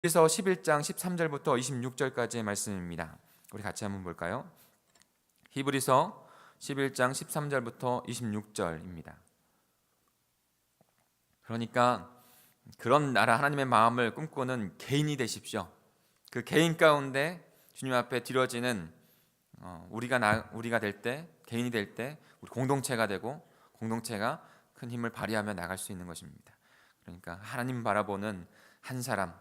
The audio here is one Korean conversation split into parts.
히브리서 11장 13절부터 26절까지의 말씀입니다. 우리 같이 한번 볼까요? 히브리서 11장 13절부터 26절입니다. 그러니까 그런 나라 하나님의 마음을 꿈꾸는 개인이 되십시오. 그 개인 가운데 주님 앞에 드려지는 우리가 될 때, 개인이 될 때 우리 공동체가 되고 공동체가 큰 힘을 발휘하며 나갈 수 있는 것입니다. 그러니까 하나님 바라보는 한 사람,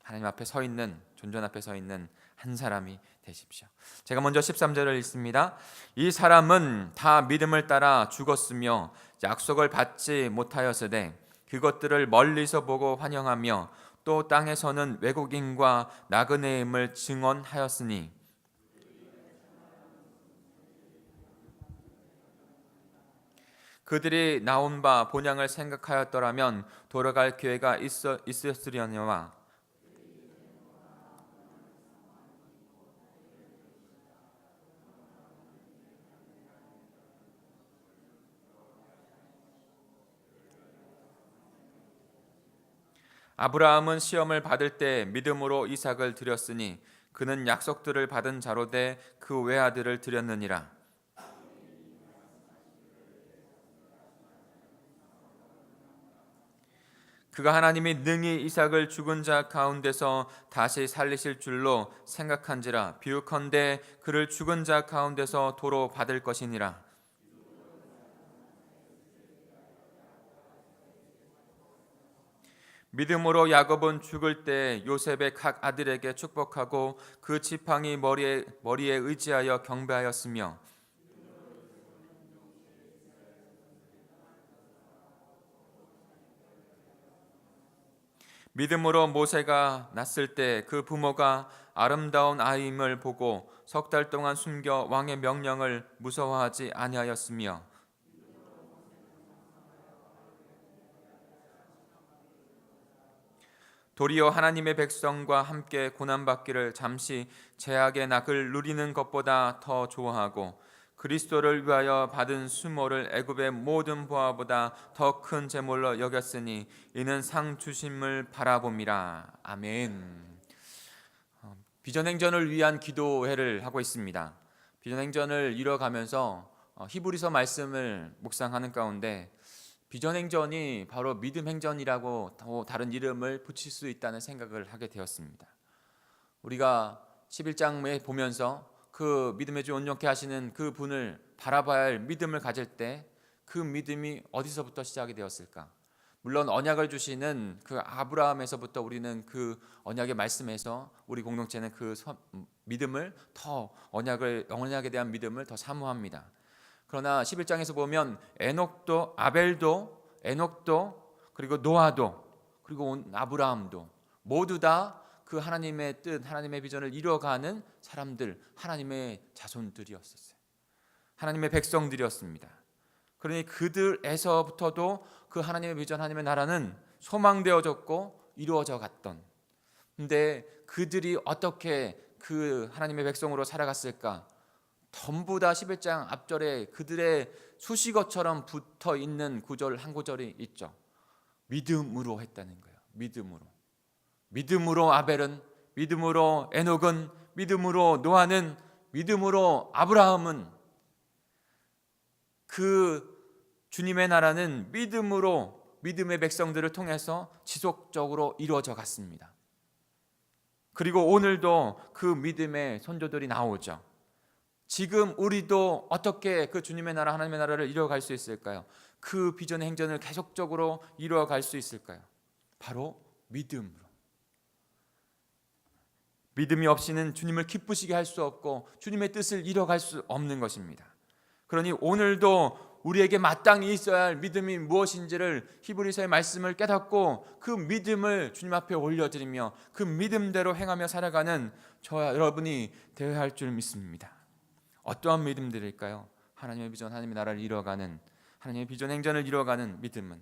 하나님 앞에 서 있는, 존전 앞에 서 있는 한 사람이 되십시오. 제가 먼저 13절을 읽습니다. 이 사람은 다 믿음을 따라 죽었으며 약속을 받지 못하였으되 그것들을 멀리서 보고 환영하며 또 땅에서는 외국인과 나그네임을 증언하였으니 그들이 나온 바 본향을 생각하였더라면 돌아갈 기회가 있었으려니와 아브라함은 시험을 받을 때 믿음으로 이삭을 드렸으니 그는 약속들을 받은 자로 돼 그 외아들을 드렸느니라. 그가 하나님이 능히 이삭을 죽은 자 가운데서 다시 살리실 줄로 생각한지라. 비유컨대 그를 죽은 자 가운데서 도로 받을 것이니라. 믿음으로 야곱은 죽을 때 요셉의 각 아들에게 축복하고 그 지팡이 머리에 의지하여 경배하였으며 믿음으로 모세가 낳았을 때 그 부모가 아름다운 아이임을 보고 석 달 동안 숨겨 왕의 명령을 무서워하지 아니하였으며 도리어 하나님의 백성과 함께 고난받기를 잠시 죄악의 낙을 누리는 것보다 더 좋아하고 그리스도를 위하여 받은 수모를 애굽의 모든 보화보다 더 큰 재물로 여겼으니 이는 상 주심을 바라봄이라. 아멘. 비전행전을 위한 기도회를 하고 있습니다. 비전행전을 이뤄가면서 히브리서 말씀을 묵상하는 가운데 비전행전이 바로 믿음행전이라고 더 다른 이름을 붙일 수 있다는 생각을 하게 되었습니다. 우리가 11장에 보면서 그 믿음의 주 온전케 하시는 그 분을 바라봐야 할 믿음을 가질 때 그 믿음이 어디서부터 시작이 되었을까? 물론 언약을 주시는 그 아브라함에서부터 우리는 그 언약의 말씀에서 우리 공동체는 그 믿음을 더 언약에 대한 믿음을 더 사모합니다. 그러나 11장에서 보면 에녹도 그리고 노아도 그리고 아브라함도 모두 다 그 하나님의 뜻, 하나님의 비전을 이뤄가는 사람들, 하나님의 자손들이었었어요. 하나님의 백성들이었습니다. 그러니 그들에서부터도 그 하나님의 비전, 하나님의 나라는 소망되어졌고 이루어져 갔던. 근데 그들이 어떻게 그 하나님의 백성으로 살아갔을까? 전부 다 11장 앞절에 그들의 수식어처럼 붙어 있는 구절 한 구절이 있죠. 믿음으로 했다는 거예요. 믿음으로 아벨은, 믿음으로 에녹은, 믿음으로 노아는, 믿음으로 아브라함은. 그 주님의 나라는 믿음의 백성들을 통해서 지속적으로 이루어져 갔습니다. 그리고 오늘도 그 믿음의 선조들이 나오죠. 지금 우리도 어떻게 그 주님의 나라, 하나님의 나라를 이루어갈 수 있을까요? 그 비전의 행전을 계속적으로 이루어갈 수 있을까요? 바로 믿음으로. 믿음이 없이는 주님을 기쁘시게 할 수 없고 주님의 뜻을 이뤄갈 수 없는 것입니다. 그러니 오늘도 우리에게 마땅히 있어야 할 믿음이 무엇인지를 히브리서의 말씀을 깨닫고 그 믿음을 주님 앞에 올려드리며 그 믿음대로 행하며 살아가는 저와 여러분이 되어야 할 줄 믿습니다. 어떠한 믿음들일까요? 하나님의 비전, 하나님의 나라를 이뤄가는, 하나님의 비전 행전을 이뤄가는 믿음은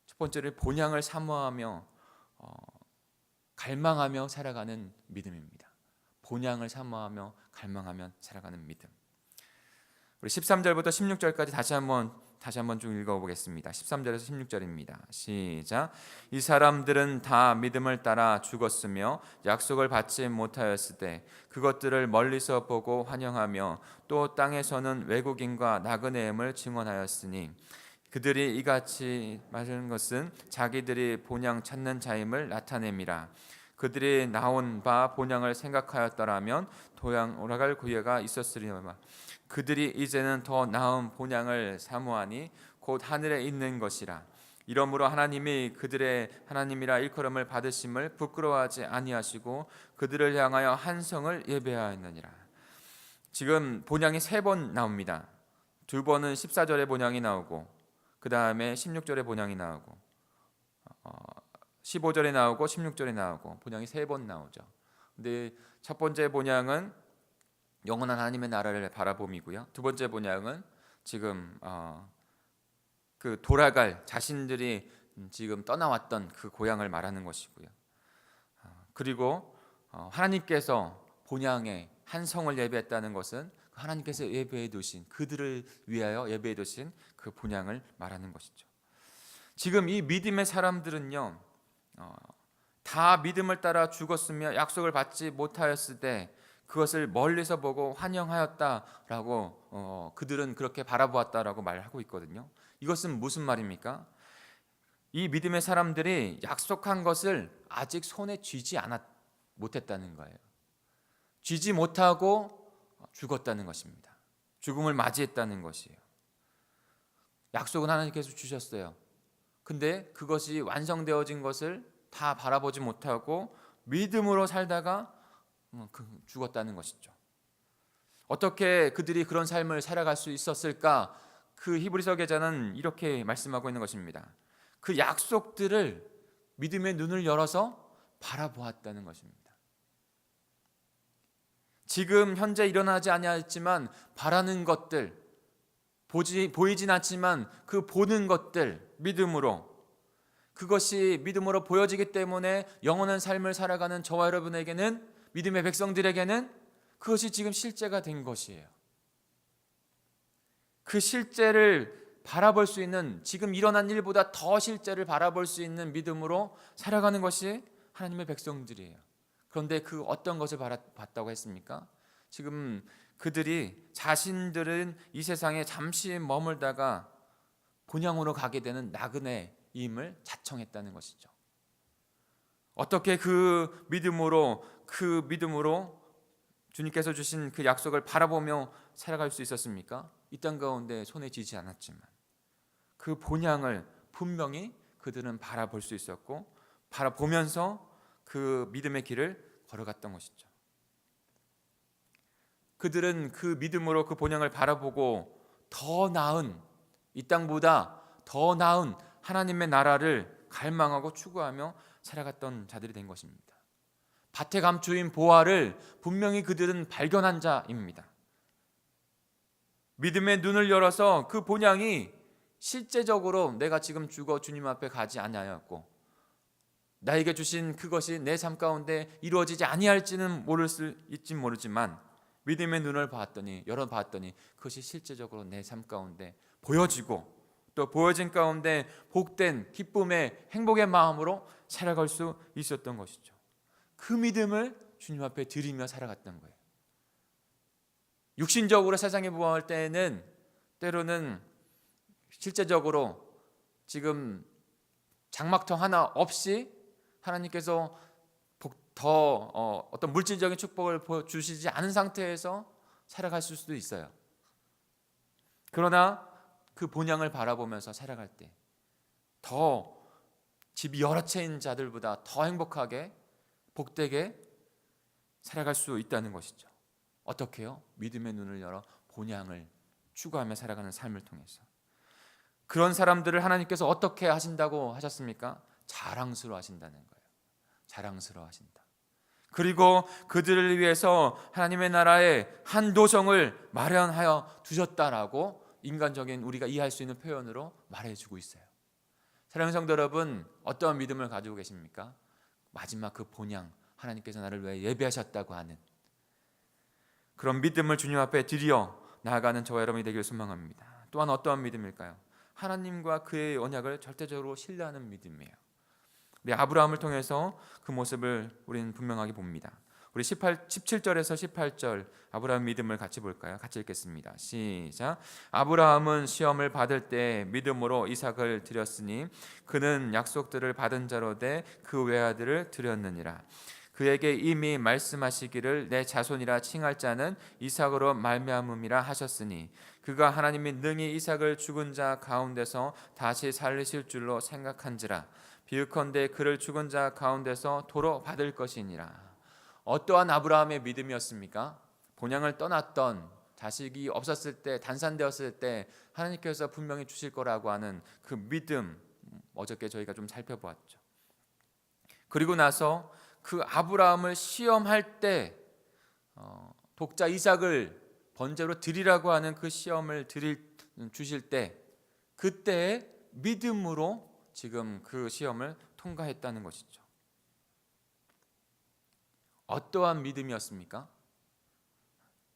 첫 번째로 본향을 사모하며 갈망하며 살아가는 믿음입니다. 본향을 사모하며 갈망하며 살아가는 믿음. 우리 13절부터 16절까지 다시 한번 다시 한번 쭉 읽어보겠습니다. 13절에서 16절입니다. 시작. 이 사람들은 다 믿음을 따라 죽었으며 약속을 받지 못하였을 때 그것들을 멀리서 보고 환영하며 또 땅에서는 외국인과 나그네임을 증언하였으니 그들이 이같이 말하는 것은 자기들이 본향 찾는 자임을 나타냄이라. 그들이 나온 바 본향을 생각하였더라면 도양 오라갈 기회가 있었으리라. 그들이 이제는 더 나은 본향을 사모하니 곧 하늘에 있는 것이라. 이러므로 하나님이 그들의 하나님이라 일컬음을 받으심을 부끄러워하지 아니하시고 그들을 향하여 한 성을 예배하였느니라. 지금 본향이 3번 나옵니다. 2번은 14절에 본향이 나오고 그 다음에 16절에 본향이 나오고 15절에 나오고 16절에 나오고 본향이 3번 나오죠. 근데 첫 번째 본향은 영원한 하나님의 나라를 바라봄이고요. 두 번째 본향은 지금 그 돌아갈 자신들이 지금 떠나왔던 그 고향을 말하는 것이고요. 그리고 하나님께서 본향에 한 성을 예배했다는 것은 하나님께서 예배해 두신 그들을 위하여 예배해 두신 그 본향을 말하는 것이죠. 지금 이 믿음의 사람들은요, 다 믿음을 따라 죽었으며 약속을 받지 못하였을 때 그것을 멀리서 보고 환영하였다라고 그들은 그렇게 바라보았다라고 말하고 있거든요. 이것은 무슨 말입니까? 이 믿음의 사람들이 약속한 것을 아직 손에 쥐지 못했다는 거예요. 쥐지 못하고 죽었다는 것입니다. 죽음을 맞이했다는 것이에요. 약속은 하나님께서 주셨어요. 근데 그것이 완성되어진 것을 다 바라보지 못하고 믿음으로 살다가 죽었다는 것이죠. 어떻게 그들이 그런 삶을 살아갈 수 있었을까? 그 히브리서 기자는 이렇게 말씀하고 있는 것입니다. 그 약속들을 믿음의 눈을 열어서 바라보았다는 것입니다. 지금 현재 일어나지 아니하였지만 바라는 것들, 보이진 않지만 그 보는 것들 믿음으로, 그것이 믿음으로 보여지기 때문에 영원한 삶을 살아가는 저와 여러분에게는, 믿음의 백성들에게는 그것이 지금 실제가 된 것이에요. 그 실제를 바라볼 수 있는, 지금 일어난 일보다 더 실제를 바라볼 수 있는 믿음으로 살아가는 것이 하나님의 백성들이에요. 그런데 그 어떤 것을 봤다고 했습니까? 지금 그들이 자신들은 이 세상에 잠시 머물다가 본향으로 가게 되는 나그네임을 자청했다는 것이죠. 어떻게 그 믿음으로 주님께서 주신 그 약속을 바라보며 살아갈 수 있었습니까? 이 땅 가운데 손에 쥐지 않았지만 그 본향을 분명히 그들은 바라볼 수 있었고, 바라보면서 그 믿음의 길을 걸어갔던 것이죠. 그들은 그 믿음으로 그 본향을 바라보고 더 나은, 이 땅보다 더 나은 하나님의 나라를 갈망하고 추구하며 살아갔던 자들이 된 것입니다. 밭에 감추인 보화를 분명히 그들은 발견한 자입니다. 믿음의 눈을 열어서 그 본향이 실제적으로 내가 지금 죽어 주님 앞에 가지 아니하였고 나에게 주신 그것이 내 삶 가운데 이루어지지 아니할지는 모르지만 믿음의 눈을 열어봤더니 그것이 실제적으로 내 삶 가운데 보여지고, 또 보여진 가운데 복된 기쁨의 행복의 마음으로 살아갈 수 있었던 것이죠. 그 믿음을 주님 앞에 드리며 살아갔던 거예요. 육신적으로 세상에 부응할 때에는 때로는 실제적으로 지금 장막터 하나 없이 하나님께서 어떤 물질적인 축복을 주시지 않은 상태에서 살아갈 수도 있어요. 그러나 그 본향을 바라보면서 살아갈 때 더 집이 여러 채인 자들보다 더 행복하게 복되게 살아갈 수 있다는 것이죠. 어떻게요? 믿음의 눈을 열어 본향을 추구하며 살아가는 삶을 통해서. 그런 사람들을 하나님께서 어떻게 하신다고 하셨습니까? 자랑스러워 하신다는 거예요. 자랑스러워 하신다. 그리고 그들을 위해서 하나님의 나라의 한 도성을 마련하여 두셨다라고 인간적인 우리가 이해할 수 있는 표현으로 말해주고 있어요. 사랑하는 성도 여러분, 어떠한 믿음을 가지고 계십니까? 마지막 그 본향, 하나님께서 나를 위해 예배하셨다고 하는 그런 믿음을 주님 앞에 드려 나아가는 저와 여러분이 되기를 소망합니다. 또한 어떠한 믿음일까요? 하나님과 그의 언약을 절대적으로 신뢰하는 믿음이에요. 우리 아브라함을 통해서 그 모습을 우리는 분명하게 봅니다. 우리 17절에서 18절 아브라함 믿음을 같이 볼까요? 같이 읽겠습니다. 시작. 아브라함은 시험을 받을 때 믿음으로 이삭을 드렸으니 그는 약속들을 받은 자로 돼 그 외아들을 드렸느니라. 그에게 이미 말씀하시기를 내 자손이라 칭할 자는 이삭으로 말미암음이라 하셨으니 그가 하나님이 능히 이삭을 죽은 자 가운데서 다시 살리실 줄로 생각한지라. 비읍컨대 그를 죽은 자 가운데서 도로 받을 것이니라. 어떠한 아브라함의 믿음이었습니까? 본향을 떠났던 자식이 없었을 때, 단산되었을 때 하나님께서 분명히 주실 거라고 하는 그 믿음, 어저께 저희가 좀 살펴보았죠. 그리고 나서 그 아브라함을 시험할 때 독자 이삭을 번제로 드리라고 하는 그 시험을 주실 때 그때의 믿음으로 지금 그 시험을 통과했다는 것이죠. 어떠한 믿음이었습니까?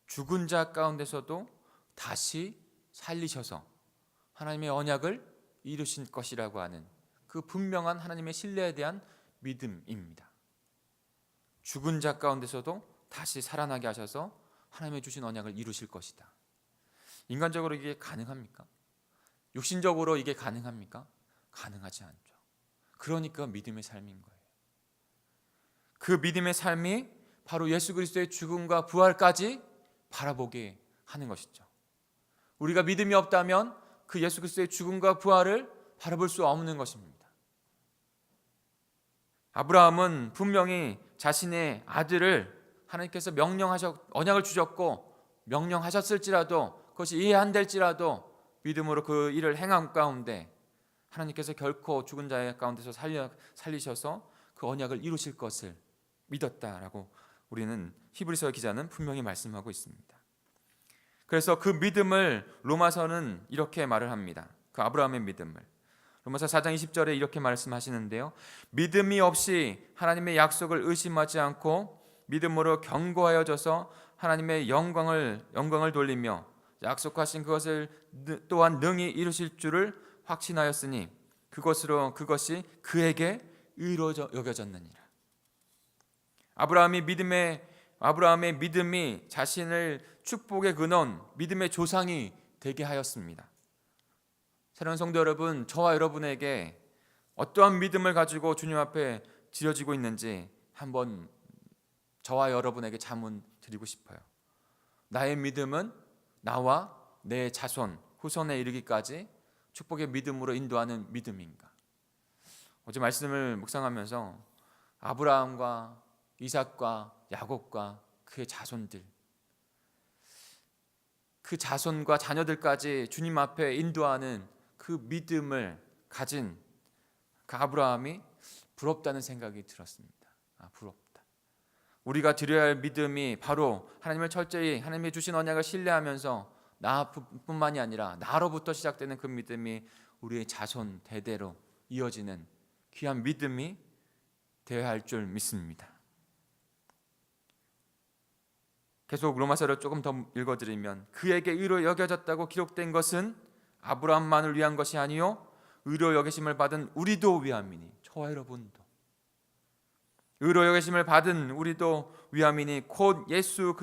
죽은 자 가운데서도 다시 살리셔서 하나님의 언약을 이루신 것이라고 하는 그 분명한 하나님의 신뢰에 대한 믿음입니다. 죽은 자 가운데서도 다시 살아나게 하셔서 하나님의 주신 언약을 이루실 것이다. 인간적으로 이게 가능합니까? 육신적으로 이게 가능합니까? 가능하지 않죠. 그러니까 믿음의 삶인 거예요. 그 믿음의 삶이 바로 예수 그리스도의 죽음과 부활까지 바라보게 하는 것이죠. 우리가 믿음이 없다면 그 예수 그리스도의 죽음과 부활을 바라볼 수 없는 것입니다. 아브라함은 분명히 자신의 아들을 하나님께서 언약을 주셨고 명령하셨을지라도 그것이 이해 안 될지라도 믿음으로 그 일을 행한 가운데 하나님께서 결코 죽은 자의 가운데서 살리셔서 그 언약을 이루실 것을 믿었다라고 우리는 히브리서 기자는 분명히 말씀하고 있습니다. 그래서 그 믿음을 로마서는 이렇게 말을 합니다. 그 아브라함의 믿음을 로마서 4장 20절에 이렇게 말씀하시는데요. 믿음이 없이 하나님의 약속을 의심하지 않고 믿음으로 견고하여져서 하나님의 영광을 돌리며 약속하신 그것을 또한 능히 이루실 줄을 확신하였으니 그것이 그에게 의로 여겨졌느니라. 아브라함의 믿음이 자신을 축복의 근원, 믿음의 조상이 되게 하였습니다. 사랑하는 성도 여러분, 저와 여러분에게 어떠한 믿음을 가지고 주님 앞에 드려지고 있는지 한번 저와 여러분에게 자문 드리고 싶어요. 나의 믿음은 나와 내 자손, 후손에 이르기까지 축복의 믿음으로 인도하는 믿음인가? 어제 말씀을 묵상하면서 아브라함과 이삭과 야곱과 그의 자손들, 그 자손과 자녀들까지 주님 앞에 인도하는 그 믿음을 가진 그 아브라함이 부럽다는 생각이 들었습니다. 부럽다. 우리가 드려야 할 믿음이 바로 하나님을 철저히 하나님이 주신 언약을 신뢰하면서 나뿐만이 아니라 나로부터 시작되는 그 믿음이 우리의 자손 대대로 이어지는 귀한 믿음이 되어야 할 줄 믿습니다. 계속 로마서를 조금 더 읽어드리면 그에게 의로 여겨졌다고 기록된 것은 아브라함만을 위한 것이 아니요 의로 여기심을 받은 우리도 위함이니. 저와 여러분도 의로 여기심을 받은 우리도 위함이니 곧 예수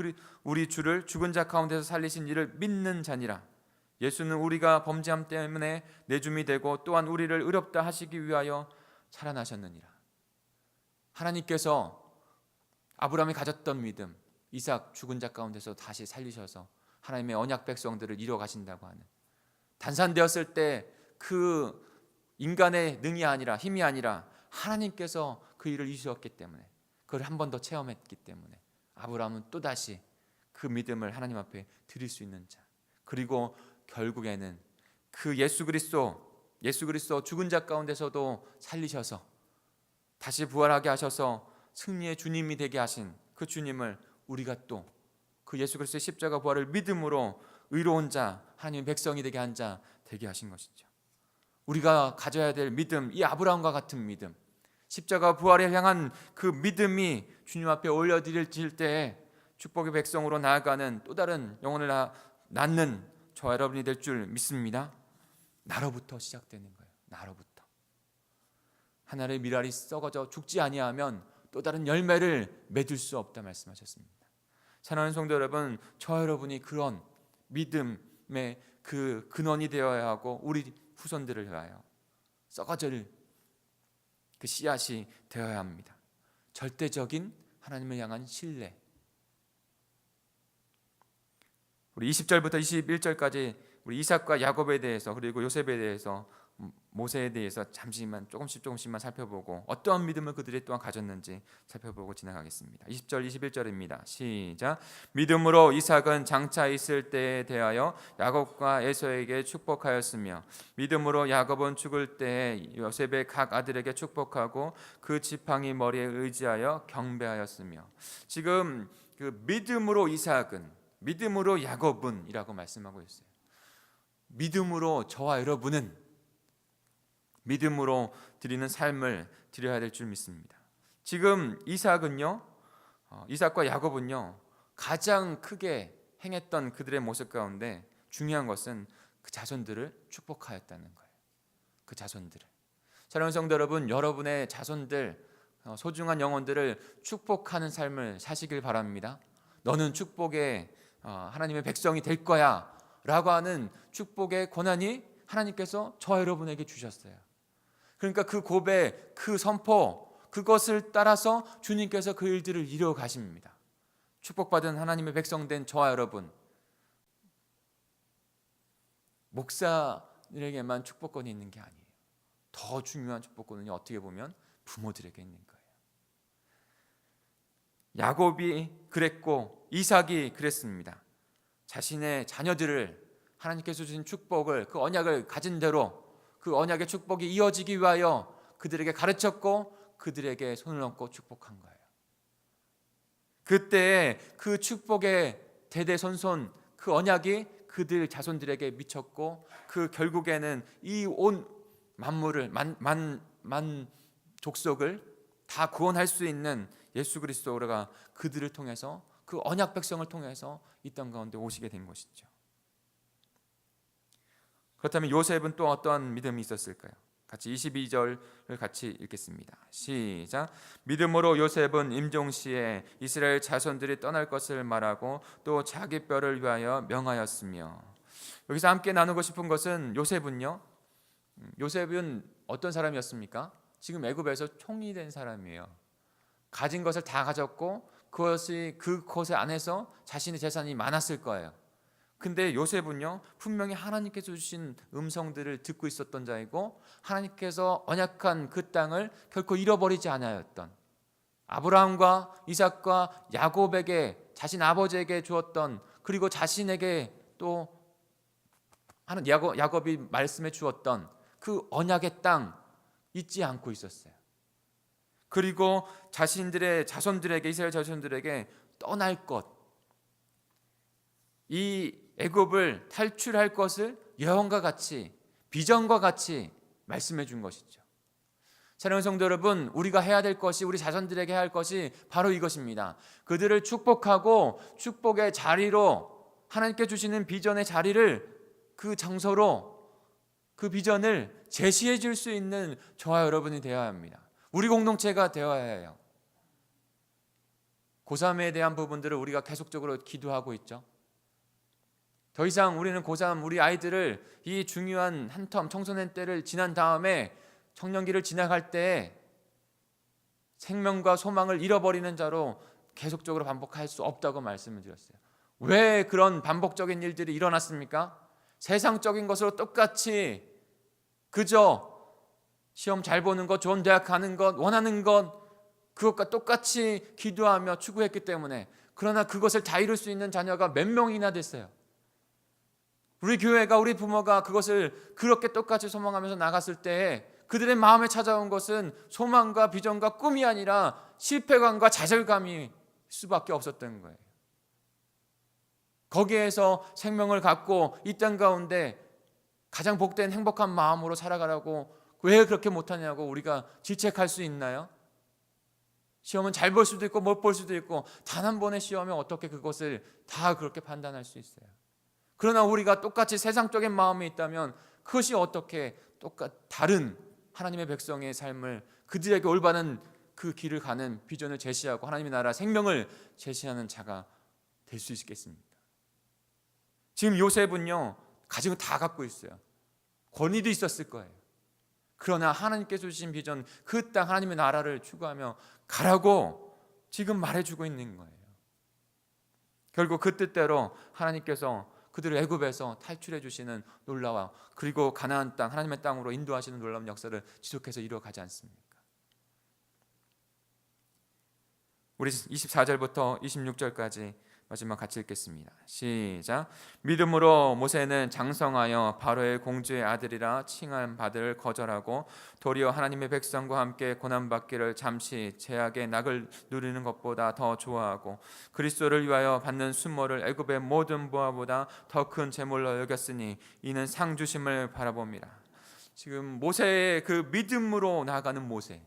우리 주를 죽은 자 가운데서 살리신 이를 믿는 자니라. 예수는 우리가 범죄함 때문에 내줌이 되고 또한 우리를 의롭다 하시기 위하여 살아나셨느니라. 하나님께서 아브라함이 가졌던 믿음, 이삭 죽은 자 가운데서 다시 살리셔서 하나님의 언약 백성들을 이뤄 가신다고 하는, 단산되었을 때 그 인간의 능이 아니라 힘이 아니라 하나님께서 그 일을 이루셨기 때문에, 그걸 한 번 더 체험했기 때문에 아브라함은 또다시 그 믿음을 하나님 앞에 드릴 수 있는 자, 그리고 결국에는 그 예수 그리스도 죽은 자 가운데서도 살리셔서 다시 부활하게 하셔서 승리의 주님이 되게 하신 그 주님을 우리가 또 그 예수 그리스도의 십자가 부활을 믿음으로 의로운 자, 하나님의 백성이 되게 한 자 되게 하신 것이죠. 우리가 가져야 될 믿음, 이 아브라함과 같은 믿음, 십자가 부활에 향한 그 믿음이 주님 앞에 올려드릴 때에 축복의 백성으로 나아가는 또 다른 영혼을 낳는 저와 여러분이 될 줄 믿습니다. 나로부터 시작되는 거예요. 나로부터. 하나의 밀알이 썩어져 죽지 아니하면 또 다른 열매를 맺을 수 없다 말씀하셨습니다. 사랑하는 성도 여러분, 저 여러분이 그런 믿음의 그 근원이 되어야 하고 우리 후손들을 위하여 썩어질 그 씨앗이 되어야 합니다. 절대적인 하나님을 향한 신뢰. 우리 20절부터 21절까지 우리 이삭과 야곱에 대해서 그리고 요셉에 대해서 모세에 대해서 잠시만 조금씩만 살펴보고 어떠한 믿음을 그들이 또한 가졌는지 살펴보고 지나가겠습니다. 20절 21절입니다. 시작. 믿음으로 이삭은 장차 있을 때에 대하여 야곱과 에서에게 축복하였으며 믿음으로 야곱은 죽을 때에 요셉의 각 아들에게 축복하고 그 지팡이 머리에 의지하여 경배하였으며. 지금 그 믿음으로 이삭은 믿음으로 야곱은 이라고 말씀하고 있어요. 믿음으로 저와 여러분은 믿음으로 드리는 삶을 드려야 될 줄 믿습니다. 지금 이삭과 야곱은요 가장 크게 행했던 그들의 모습 가운데 중요한 것은 그 자손들을 축복하였다는 거예요. 그 자손들을. 사랑하는 성도 여러분, 여러분의 자손들, 소중한 영혼들을 축복하는 삶을 사시길 바랍니다. 너는 축복의 하나님의 백성이 될 거야 라고 하는 축복의 권한이 하나님께서 저 여러분에게 주셨어요. 그러니까 그 고백, 그 선포, 그것을 따라서 주님께서 그 일들을 이루어 가십니다. 축복받은 하나님의 백성된 저와 여러분, 목사들에게만 축복권이 있는 게 아니에요. 더 중요한 축복권은 어떻게 보면 부모들에게 있는 거예요. 야곱이 그랬고 이삭이 그랬습니다. 자신의 자녀들을 하나님께서 주신 축복을, 그 언약을 가진 대로 그 언약의 축복이 이어지기 위하여 그들에게 가르쳤고 그들에게 손을 얹고 축복한 거예요. 그때 그 축복의 대대손손 그 언약이 그들 자손들에게 미쳤고 그 결국에는 이 온 만물을 만 족속을 다 구원할 수 있는 예수 그리스도가 그들을 통해서 그 언약 백성을 통해서 이 땅 가운데 오시게 된 것이죠. 그렇다면 요셉은 또 어떠한 믿음이 있었을까요? 같이 22절을 같이 읽겠습니다. 시작. 믿음으로 요셉은 임종시에 이스라엘 자손들이 떠날 것을 말하고 또 자기 뼈를 위하여 명하였으며. 여기서 함께 나누고 싶은 것은 요셉은 어떤 사람이었습니까? 지금 애굽에서 총리 된 사람이에요. 가진 것을 다 가졌고 그것의 안에서 자신의 재산이 많았을 거예요. 근데 요셉은요 분명히 하나님께서 주신 음성들을 듣고 있었던 자이고 하나님께서 언약한 그 땅을 결코 잃어버리지 않았던, 아브라함과 이삭과 야곱에게 자신 아버지에게 주었던, 그리고 자신에게 또 야곱이 말씀해 주었던 그 언약의 땅 잊지 않고 있었어요. 그리고 자신들의 자손들에게, 이스라엘 자손들에게 떠날 것, 이 애굽을 탈출할 것을 예언과 같이, 비전과 같이 말씀해 준 것이죠. 사랑하는 성도 여러분, 우리가 해야 될 것이, 우리 자손들에게 해야 할 것이 바로 이것입니다. 그들을 축복하고 축복의 자리로, 하나님께 주시는 비전의 자리를, 그 장소로 그 비전을 제시해 줄 수 있는 저와 여러분이 되어야 합니다. 우리 공동체가 되어야 해요. 고3에 대한 부분들을 우리가 계속적으로 기도하고 있죠. 더 이상 우리는 고3 우리 아이들을 이 중요한 한 텀 청소년 때를 지난 다음에 청년기를 지나갈 때 생명과 소망을 잃어버리는 자로 계속적으로 반복할 수 없다고 말씀을 드렸어요. 왜 그런 반복적인 일들이 일어났습니까? 세상적인 것으로 똑같이 그저 시험 잘 보는 것, 좋은 대학 가는 것, 원하는 것, 그것과 똑같이 기도하며 추구했기 때문에. 그러나 그것을 다 이룰 수 있는 자녀가 몇 명이나 됐어요. 우리 교회가, 우리 부모가 그것을 그렇게 똑같이 소망하면서 나갔을 때 그들의 마음에 찾아온 것은 소망과 비전과 꿈이 아니라 실패감과 좌절감이 수밖에 없었던 거예요. 거기에서 생명을 갖고 이 땅 가운데 가장 복된 행복한 마음으로 살아가라고 왜 그렇게 못하냐고 우리가 질책할 수 있나요? 시험은 잘 볼 수도 있고 못 볼 수도 있고, 단 한 번의 시험에 어떻게 그것을 다 그렇게 판단할 수 있어요? 그러나 우리가 똑같이 세상적인 마음이 있다면 그것이 어떻게 다른 하나님의 백성의 삶을 그들에게 올바른 그 길을 가는 비전을 제시하고 하나님의 나라 생명을 제시하는 자가 될 수 있겠습니까? 지금 요셉은요, 가진 거 다 갖고 있어요. 권위도 있었을 거예요. 그러나 하나님께서 주신 비전, 그 땅 하나님의 나라를 추구하며 가라고 지금 말해주고 있는 거예요. 결국 그 뜻대로 하나님께서 그들을 애굽에서 탈출해 주시는 놀라워, 그리고 가나안 땅, 하나님의 땅으로 인도하시는 놀라운 역사를 지속해서 이루어가지 않습니까? 우리 24절부터 26절까지 마지막 같이 읽겠습니다. 시작. 믿음으로 모세는 장성하여 바로의 공주의 아들이라 칭함 받을 거절하고 도리어 하나님의 백성과 함께 고난받기를 잠시 죄악의 낙을 누리는 것보다 더 좋아하고 그리스도를 위하여 받는 순모를 애굽의 모든 보화보다 더 큰 재물로 여겼으니 이는 상 주심을 바라봅니다. 지금 모세의 그 믿음으로 나아가는 모세,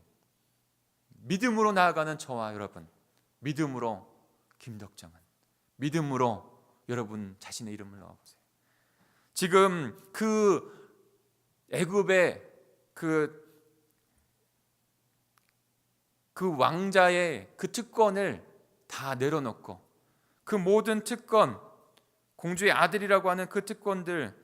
믿음으로 나아가는 저와 여러분, 믿음으로 김덕정은, 믿음으로 여러분 자신의 이름을 넣어보세요. 지금 그 애굽의 그 왕자의 그 특권을 다 내려놓고 그 모든 특권, 공주의 아들이라고 하는 그 특권들,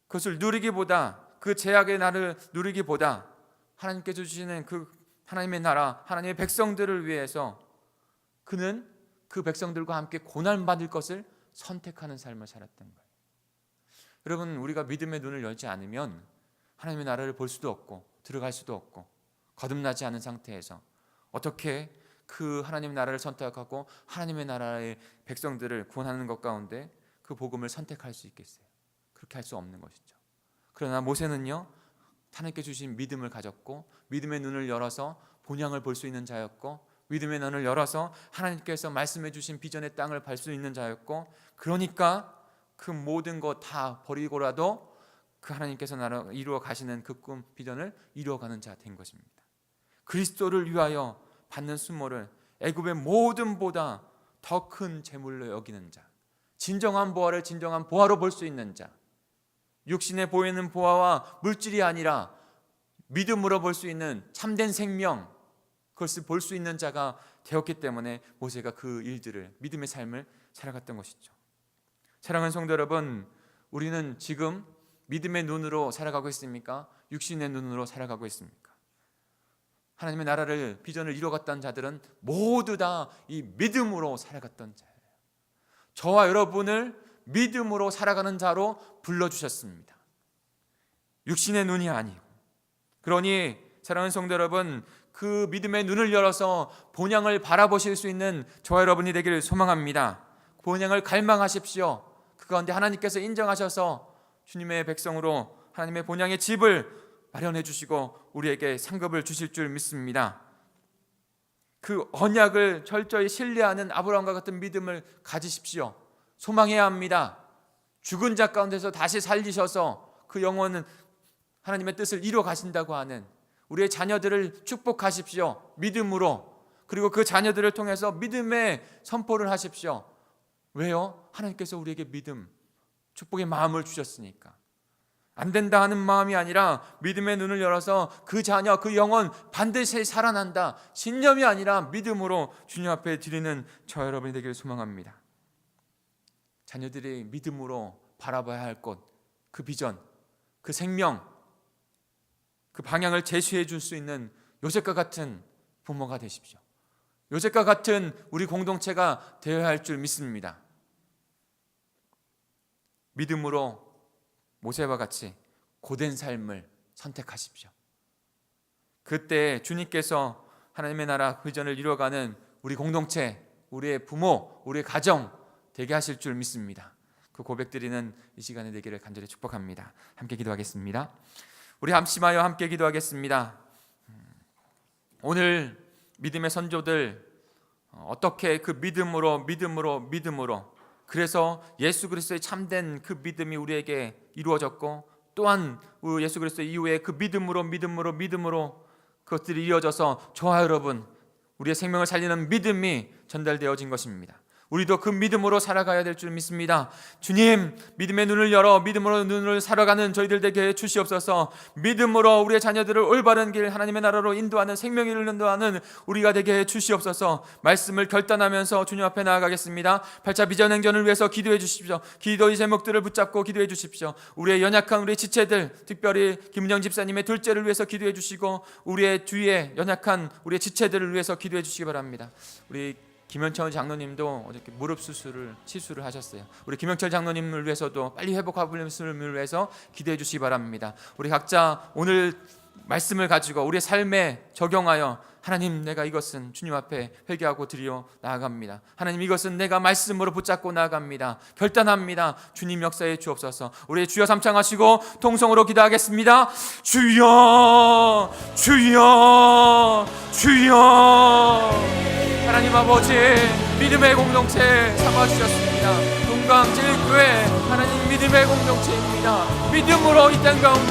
그것을 누리기보다, 그 제약의 날을 누리기보다 하나님께서 주시는 그 하나님의 나라, 하나님의 백성들을 위해서 그는 그 백성들과 함께 고난받을 것을 선택하는 삶을 살았던 거예요. 여러분, 우리가 믿음의 눈을 열지 않으면 하나님의 나라를 볼 수도 없고 들어갈 수도 없고 거듭나지 않은 상태에서 어떻게 그 하나님의 나라를 선택하고 하나님의 나라의 백성들을 구원하는 것 가운데 그 복음을 선택할 수 있겠어요? 그렇게 할 수 없는 것이죠. 그러나 모세는요, 하나님께 주신 믿음을 가졌고 믿음의 눈을 열어서 본향을 볼 수 있는 자였고 믿음의 눈을 열어서 하나님께서 말씀해 주신 비전의 땅을 밟을 수 있는 자였고, 그러니까 그 모든 것 다 버리고라도 그 하나님께서 나라 이루어 가시는 그 꿈 비전을 이루어가는 자 된 것입니다. 그리스도를 위하여 받는 순모를 애굽의 모든보다 더 큰 재물로 여기는 자, 진정한 보화를 진정한 보화로 볼 수 있는 자, 육신에 보이는 보화와 물질이 아니라 믿음으로 볼 수 있는 참된 생명, 그것을 볼 수 있는 자가 되었기 때문에 모세가 그 일들을, 믿음의 삶을 살아갔던 것이죠. 사랑하는 성도 여러분, 우리는 지금 믿음의 눈으로 살아가고 있습니까? 육신의 눈으로 살아가고 있습니까? 하나님의 나라를, 비전을 이뤄갔던 자들은 모두 다 이 믿음으로 살아갔던 자예요. 저와 여러분을 믿음으로 살아가는 자로 불러주셨습니다. 육신의 눈이 아니고. 그러니 사랑하는 성도 여러분, 그 믿음의 눈을 열어서 본향을 바라보실 수 있는 저와 여러분이 되기를 소망합니다. 본향을 갈망하십시오. 그 가운데 하나님께서 인정하셔서 주님의 백성으로 하나님의 본향의 집을 마련해 주시고 우리에게 상급을 주실 줄 믿습니다. 그 언약을 철저히 신뢰하는 아브라함과 같은 믿음을 가지십시오. 소망해야 합니다. 죽은 자 가운데서 다시 살리셔서 그 영혼은 하나님의 뜻을 이루어 가신다고 하는 우리의 자녀들을 축복하십시오. 믿음으로. 그리고 그 자녀들을 통해서 믿음의 선포를 하십시오. 왜요? 하나님께서 우리에게 믿음, 축복의 마음을 주셨으니까. 안 된다 하는 마음이 아니라 믿음의 눈을 열어서 그 자녀, 그 영혼 반드시 살아난다, 신념이 아니라 믿음으로 주님 앞에 드리는 저 여러분이 되기를 소망합니다. 자녀들이 믿음으로 바라봐야 할 곳, 그 비전, 그 생명, 그 방향을 제시해 줄 수 있는 요셉과 같은 부모가 되십시오. 요셉과 같은 우리 공동체가 되어야 할 줄 믿습니다. 믿음으로 모세와 같이 고된 삶을 선택하십시오. 그때 주님께서 하나님의 나라 비전을 이루어가는 우리 공동체, 우리의 부모, 우리의 가정 되게 하실 줄 믿습니다. 그 고백드리는 이 시간에 되기를 간절히 축복합니다. 함께 기도하겠습니다. 우리 합심하여 함께 기도하겠습니다. 오늘 믿음의 선조들 어떻게 그 믿음으로 그래서 예수 그리스도의 참된 그 믿음이 우리에게 이루어졌고, 또한 예수 그리스도 이후에 그 믿음으로 그것들이 이어져서 저와 여러분 우리의 생명을 살리는 믿음이 전달되어진 것입니다. 우리도 그 믿음으로 살아가야 될 줄 믿습니다. 주님, 믿음의 눈을 열어 믿음으로 눈을 살아가는 저희들 되게 주시옵소서. 믿음으로 우리의 자녀들을 올바른 길 하나님의 나라로 인도하는 생명을 인도하는 우리가 되게 주시옵소서. 말씀을 결단하면서 주님 앞에 나아가겠습니다. 8차 비전행전을 위해서 기도해 주십시오. 기도의 제목들을 붙잡고 기도해 주십시오. 우리의 연약한 우리 지체들, 특별히 김은영 집사님의 둘째를 위해서 기도해 주시고 우리의 뒤에 연약한 우리의 지체들을 위해서 기도해 주시기 바랍니다. 우리 김현철 장로님도 어저께 무릎 치수를 하셨어요. 우리 김현철 장로님을 위해서도 빨리 회복하심을 위해서 기도해 주시기 바랍니다. 우리 각자 오늘 말씀을 가지고 우리의 삶에 적용하여 하나님, 내가 이것은 주님 앞에 회개하고 드려 나아갑니다. 하나님, 이것은 내가 말씀으로 붙잡고 나아갑니다. 결단합니다. 주님 역사에 주옵소서. 우리 주여 삼창하시고 통성으로 기도하겠습니다. 주여, 주여, 주여. 하나님 아버지, 믿음의 공동체 삼아주셨습니다. 동강 제일교회 하나님 믿음의 공동체입니다. 믿음으로 이 땅 가운데